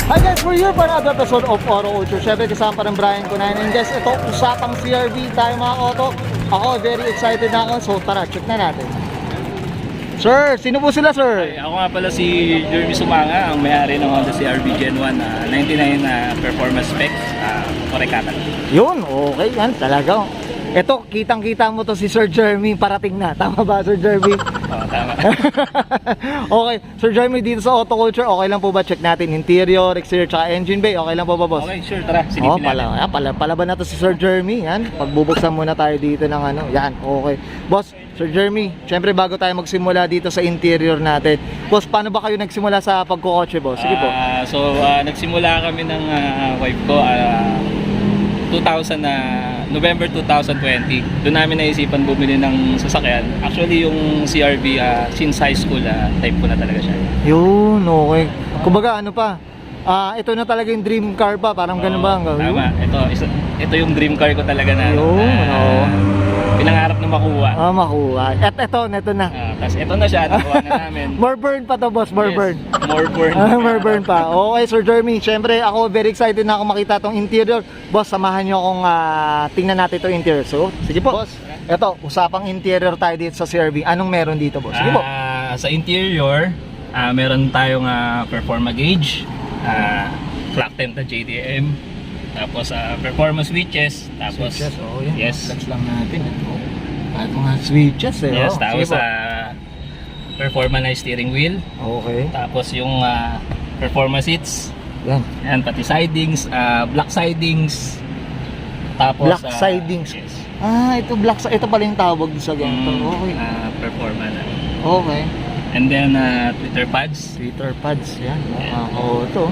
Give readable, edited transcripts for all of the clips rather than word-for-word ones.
Hi guys, we're here for another episode of Auto Culture. Siyempre kasama pa rin Brian Kunayan. And guys, ito, usapang CRV tayo mga auto. Ako, very excited na ako. So tara, check na natin. Sir, sino po sila sir? Ako nga pala si Jeremy Sumanga, ang may-ari ng Honda CR-V Gen 1 99 performance specs, Korekata. Yun, okay yan, talaga. Ito, kitang-kita mo to si Sir Jeremy parating na. Tama ba Sir Jeremy? Oo, tama. Okay, Sir Jeremy, dito sa Auto Culture, okay lang po ba check natin interior, exterior, tsaka engine bay? Okay lang po ba boss? Okay, sure, tara, silipin natin. Palaban na to si Sir Jeremy. Yan, pagbubuksan muna tayo dito ng ano. Yan, okay. Boss, Sir Jeremy, syempre bago tayo magsimula dito sa interior natin. Boss, paano ba kayo nagsimula sa pagkukotse boss? Sige po. Nagsimula kami ng wife ko November 2020. Doon namin naisipan bumili ng sasakyan. Actually, yung CR-V since high school, type ko na talaga siya. Yun, okay. Kumbaga ano pa, ito na talaga yung dream car pa, parang ganun ba? Tama, ito yung dream car ko talaga na pinangarap na makuha. Makuha. At ito na. Tapos ito na siya, nakuha na namin. More burn pa to boss, more burn. More burn. More burn pa. Okay Sir Jeremy, syempre ako very excited na ako makita tong interior. Boss, samahan nyo akong tingnan natin itong interior. So, sige po. Boss, ito, usapang interior tayo dito sa CR-V. Anong meron dito boss? Sige po. Sa interior, meron tayong performa gauge, clock temp na JDM, tapos performance switches, tapos switches, yan. yes. Flex lang natin. Ito nga switches Yes, tapos performa na steering wheel. Okay. Tapos yung performa seats. Yan. Yan, pati sidings, black sidings. Tapos Black sidings. Yes. Ito black ito pala yung tawag sa ganito. Okay. Performa na. Okay. And then tweeter pads. Tweeter pads, yan. Ito.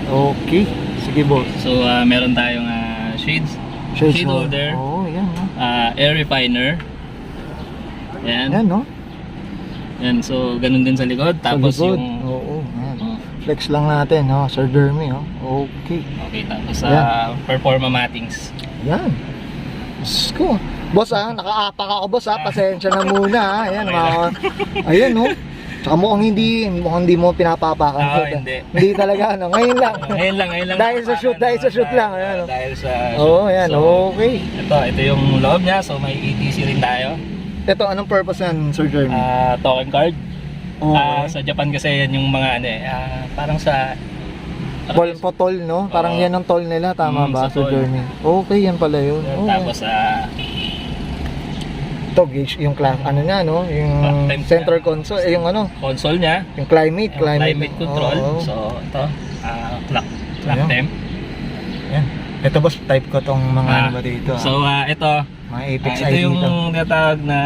Okay. Sige boss. So meron tayong shades. Shade holder. Yan. Air refiner. Yan. Yan, no? Yan, so ganun din sa likod. Tapos sa likod. yung yan. Flex lang natin, no? Sir Jeremy, Okay. okay, tapos performa mattings. Yan. Diyos ko. Boss, nakaapak ako, boss, pasensya na muna, Ayan, ayan, no? Tsaka mukhang hindi mo pinapapakan. Hindi. Hindi talaga, Ngayon lang. Ngayon lang. Dahil sa shoot lang, ayan. Dahil sa shoot. Yan, so, okay. Ito yung loob niya, so may ETC rin tayo. Ito, anong purpose yan, Sir Jeremy? Token card. Okay. Sa Japan kasi yan yung mga parang sa Toll, no? Parang yan ang toll nila, tama ba, Sir Jeremy? Okay, yan pala yun. Tapos ito gauge yung class no, yung center console, yung console niya, yung climate control. So ito clock temp. Yan. Ito boss, type ko tong mga ba dito. So ito mga Apex ito ID yung natawag na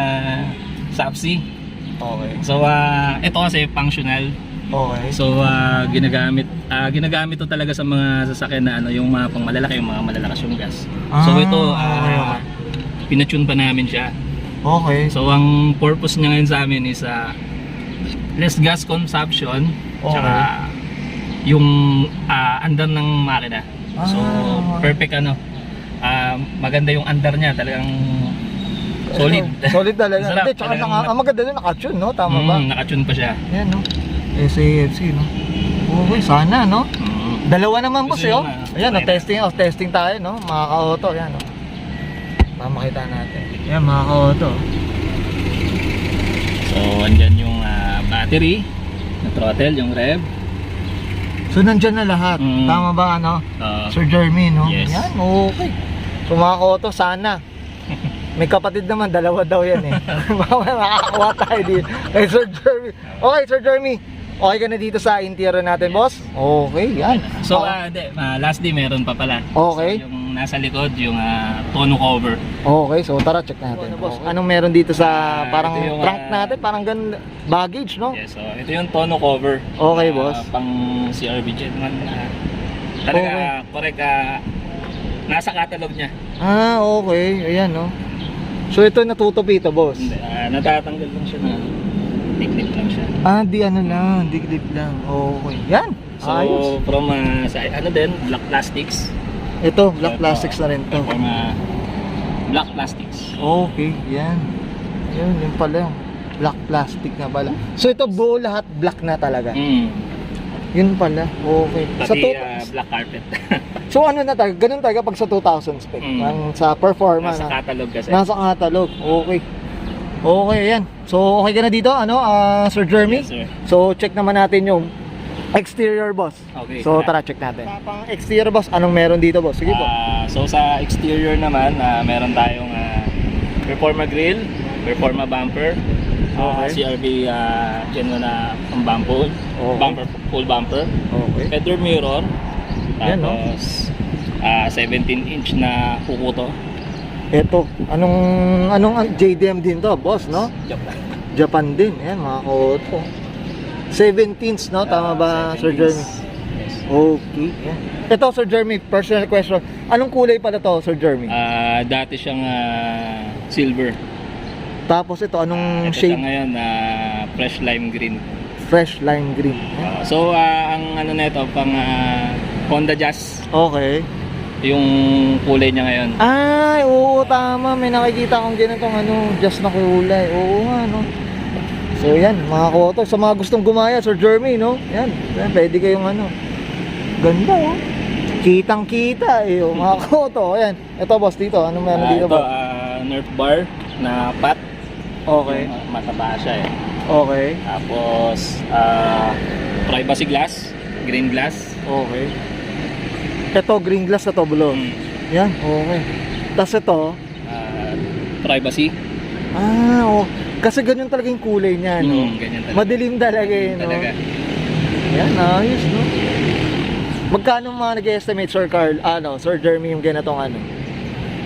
SAPSI. Okay. So ito kasi functional. Okay. So ginagamit to talaga sa mga sasakyan na yung mga pang malalaki, yung mga malalakas yung gas. So ito pinatune pa namin siya. Okay. So ang purpose niya ngayon sa amin is less gas consumption, tsaka yung andar ng makina. So perfect maganda yung andar niya, talagang solid. Solid talaga. Sarap, Hindi, tsaka maganda din naka-tune, no? Tama ba? Naka-tune pa siya. Yan, no? SAFC, no? Okay, sana, no? Dalawa naman boss, Ayan, testing tayo, no? Mga ka-auto, yan, no? Makita natin. Yan, mga ka-auto. So, andyan yung battery, na throttle, yung rev. So, nandyan na lahat. Tama ba, Sir Jeremy, no? Yes. Yan, okay. So, mga ka-auto, sana. May kapatid naman, dalawa daw yan, Makakakuha tayo dito. Kay Sir Jeremy. Okay, Sir Jeremy. Okay ka na dito sa interior natin, boss? Okay, yan. So, last day meron pa pala. Okay. So, yung nasa likod, yung tonneau cover. Okay, so tara, check natin. Boss, anong meron dito sa parang yung, trunk natin? Parang baggage, no? Yes, so ito yung tonneau cover. Okay, boss. Pang CR-V Gen 1. Talaga, correct. Nasa catalog niya. Okay. Ayan, no? So, ito natutupi ito, boss? Hindi, natatanggal lang siya na dikdik lang siya. Lang, dikdik lang. Okay. Yan. So, ayos. from black plastics. Ito, black plastics na rin to. From black plastics. Okay, yan. Yun pala yung black plastic na pala. So ito buo lahat black na talaga. Yun pala. Okay. Pati black carpet. So ano na tayo? Ganun tayo pag sa 2,000 spec. Sa performance. Nasa catalog kasi. Nasa catalog. Okay. Okay, yan. So okay ka na dito, Sir Jeremy? Yes, sir. So check naman natin yung exterior, boss. Okay. So tara, check natin. Pang exterior, boss, anong meron dito, boss? Sige po. So sa exterior naman, meron tayong Performa grill, Performa bumper, CRV Geno na ang bumper, full bumper, header mirror, Yan, no? tapos 17-inch na kukuto. Ito, anong JDM din to, boss, no? Japan din, yan, mga auto. 17s, no? Tama ba, Sir Jeremy? Yes. Okay, yan. Ito, Sir Jeremy, personal question. Anong kulay pala to, Sir Jeremy? Dati siyang silver. Tapos ito, anong Ito siya shade? ngayon, fresh lime green. Fresh lime green. Yan. So ang ano nito pang Honda Jazz Okay. yung kulay niya ngayon. Ay, oo, tama. May nakikita akong ganitong just na kulay. Oo nga, no? So yan, mga koto. Sa mga gustong gumaya, Sir Jeremy, no? Yan, pwede kayong ganda, oh. Kitang-kita, eh, oh, mga koto. Ayan, ito, boss, dito. Ano meron dito, ito, boss? Nerf bar na pat. Okay. Mataba siya eh. Okay. Tapos, privacy glass, green glass. Okay. Ito, green glass, ito, blue. Yan, okay. Tapos ito, Privacy. oh. Kasi ganyan talaga yung kulay niya, no? Ganyan talaga. Madilim talaga, eh, no? Talaga. Yan, ayos, no? Magkano mga nag-estimate, Sir Carl, Sir Jeremy, yung ganitong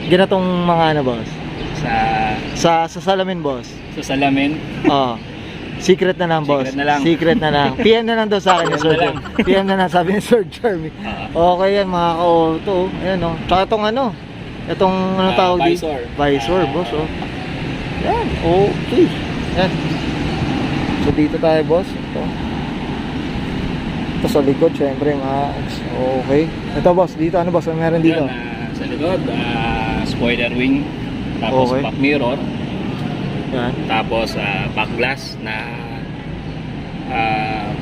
ganitong mga boss? Sa salamin, boss. Sa salamin. Secret na lang, boss. Secret na lang. Secret na lang. PM na lang daw sa akin ni Sir Jeremy. PM na lang, sabi ni Sir Jeremy. Okay yan, mga ka-auto. Ayan, oh. Tsaka itong tawag dito? Visor. Visor, boss, oh. Yan, okay. Yan. So dito tayo, boss. Ito sa likod, syempre, okay. Ito, boss, dito, ano, boss? Ano meron dito? Yan, sa likod, spoiler wing. Tapos back mirror. Yan. Tapos back glass na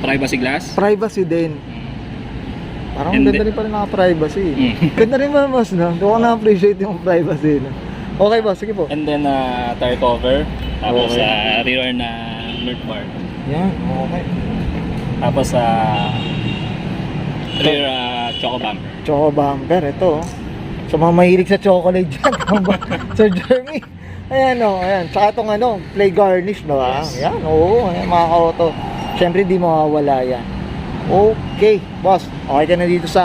privacy glass. Privacy din. Parang And ganda rin pala naka-privacy. Mm. Ganda rin ba, boss, no? Doon ko na-appreciate yung privacy, no? Okay, boss, sige po. And then tire cover. Tapos Okay. rear na Nerf bar. Yan, okay. Tapos rear choco bumper. Choco bumper, ito. Sa mga mahilig sa chocolate dyan, Sir Jeremy. Ayan, ayan. Tsaka itong play garnish, no? Yes. Ayan, oo, ayan, mga ka-auto. Siyempre, di mawawala yan. Okay, boss. Okay ka na dito sa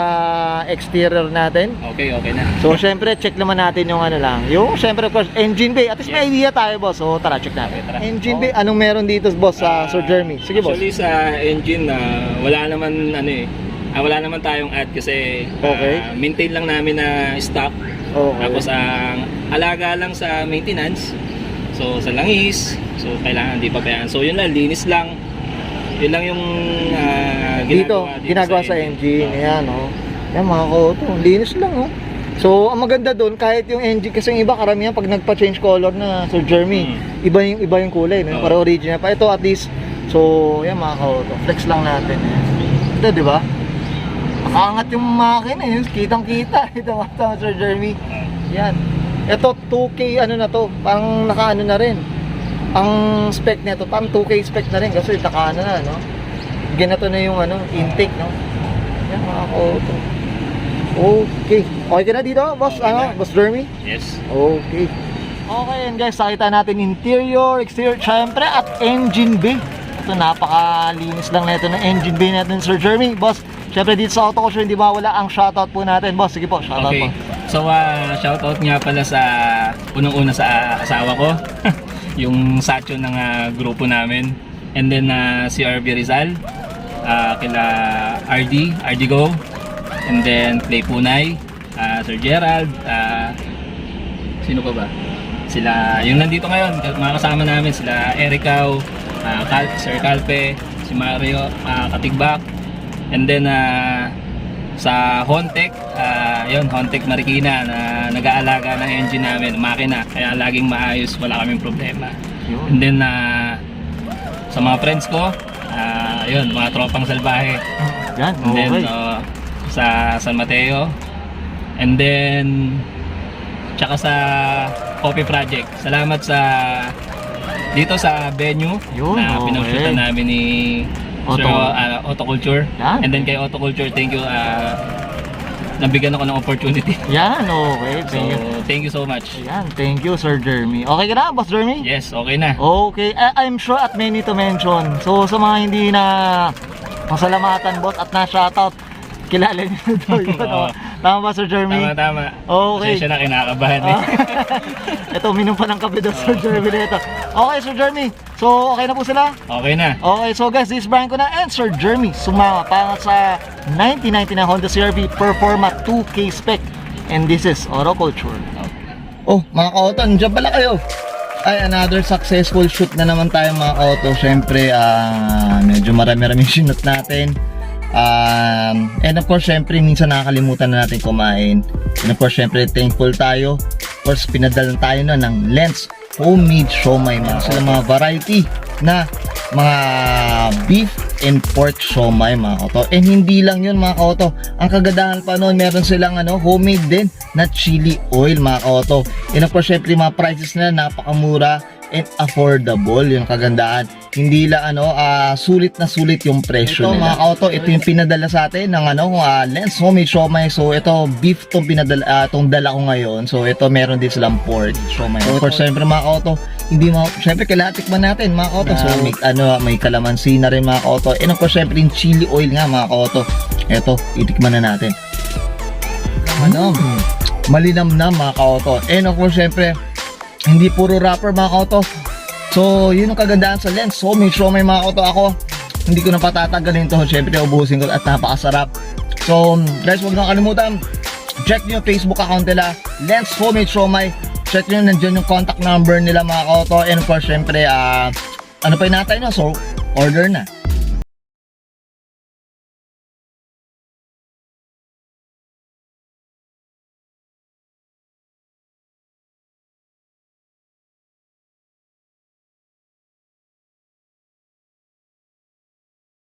exterior natin. Okay na. So, syempre, check naman natin yung yung, syempre, of course, engine bay. At least may idea tayo, boss. So, tara, check natin. Okay, tara. Engine bay, anong meron dito, boss, sa Sir Jeremy? Sige, boss. Actually, sa engine, wala naman, wala naman tayong add kasi Okay. maintain lang namin na stock. Okay. Tapos ang alaga lang sa maintenance. So sa langis, so kailangan di pabayaan. So yun lang, linis lang. Yun lang yung ginagawa sa engine. Ayan, oh. Yan, mga ka-auto. Linis lang, oh. So, ang maganda doon, kahit yung engine, kasi yung iba, karamihan pag nagpa-change color na, Sir Jeremy, iba yung kulay, no? Para original pa. Ito, at least, so, yan, mga ka-auto. Flex lang natin. Ito, di ba? Nakaangat yung makina, yun. Kitang-kita. Ito, Sir Jeremy. Yan. Ito, 2K, na to. Parang naka-ano na rin. Ang spec nito, parang 2K spec na rin kasi naka na, no? Ginato na yung intake, no? Yan, mga ka-auto. Okay. Okay ka na dito, boss? Okay na. Boss Jeremy? Yes. Okay. Okay, and guys, nakita natin interior, exterior, syempre, at engine bay. Ito, napakalinis lang na ito ng engine bay natin, Sir Jeremy. Boss, syempre dito sa Auto Culture, hindi mawala ang shoutout po natin. Boss, sige po, shoutout Okay. po. So shoutout nga pala sa unang-una sa asawa ko. Yung Sacho ng grupo namin. And then si RB Rizal, kila RD Go. And then Play Punay, Sir Gerald, sino pa ba? Sila, yung nandito ngayon, mga kasama namin, sila Ericao, Sir Calpe, si Mario, Katigbak. And then sa Hontec, Hontec Marikina na nag-aalaga ng engine namin, makina, kaya laging maayos, wala kaming problema. And then sa mga friends ko, mga tropang salbahe, Yan, And then, okay. sa San Mateo. And then, tsaka sa Coffee Project. Salamat sa dito sa venue Yun, na okay. pinag-shootan namin ni Sir, Autoculture. Yan. And then kay Autoculture, thank you. Nabigyan ako ng opportunity. Yan, okay. So, thank you so much. Yan, thank you, Sir Jeremy. Okay ka na, Boss Jeremy? Yes, okay na. Okay, I'm sure at many to mention. So sa mga hindi na pasalamatan, boss, at na-shoutout, kilala niyo na daw yun. Oo. Tama ba, Sir Jeremy? Tama. Okay. Pasensya na, kinakabahan eh. Ito, minum pa ng kape daw, Sir Jeremy nito. Okay, Sir Jeremy. So, okay na po sila? Okay na. Okay, so guys, this is Brian Kuna and Sir Jeremy sumama para sa 1999 Honda CR-V Performa 2K spec. And this is Autoculture. Oh, mga ka-auto, nandiyan pala kayo. Ay, another successful shoot na naman tayo mga ka-auto. Siyempre, medyo marami-rami shoot natin. And of course, syempre, minsan nakakalimutan na natin kumain. And of course, syempre, thankful tayo. Of course, pinadalan tayo na ng Lens homemade siomai. Meron sila mga variety na mga beef and pork siomai mga kauto. And hindi lang yun mga kauto. Ang kagandahan pa noon, meron silang homemade din na chili oil mga kauto. And of course, syempre, mga prices na napakamura and affordable, yung kagandahan. Hindi lang sulit na sulit yung presyo nila. Mga kauto, ito yung pinadala sa atin ng Lens homemade siomai. So ito beef tong pinadala tong dala ko ngayon. So ito meron din silang pork siomai. So for syempre mga kauto, hindi syempre kailangan tikman natin mga kauto. So may kalamansi na rin mga kauto. And of course syempre yung chili oil nga mga kauto. Ito, itikman na natin. Malinamnam mga kauto. And of course syempre hindi puro wrapper mga kauto. So yun ang kagandahan sa Lens homemade siomai mga kauto. Ako hindi ko na patatagalin to. Syempre ubusin ko at napakasarap. So guys, huwag nang kalimutan, check nyo yung Facebook account nila, Lens homemade siomai. Check nyo, nandiyan yung contact number nila mga kauto. And of course syempre ano pa yung natay nyo, so order na.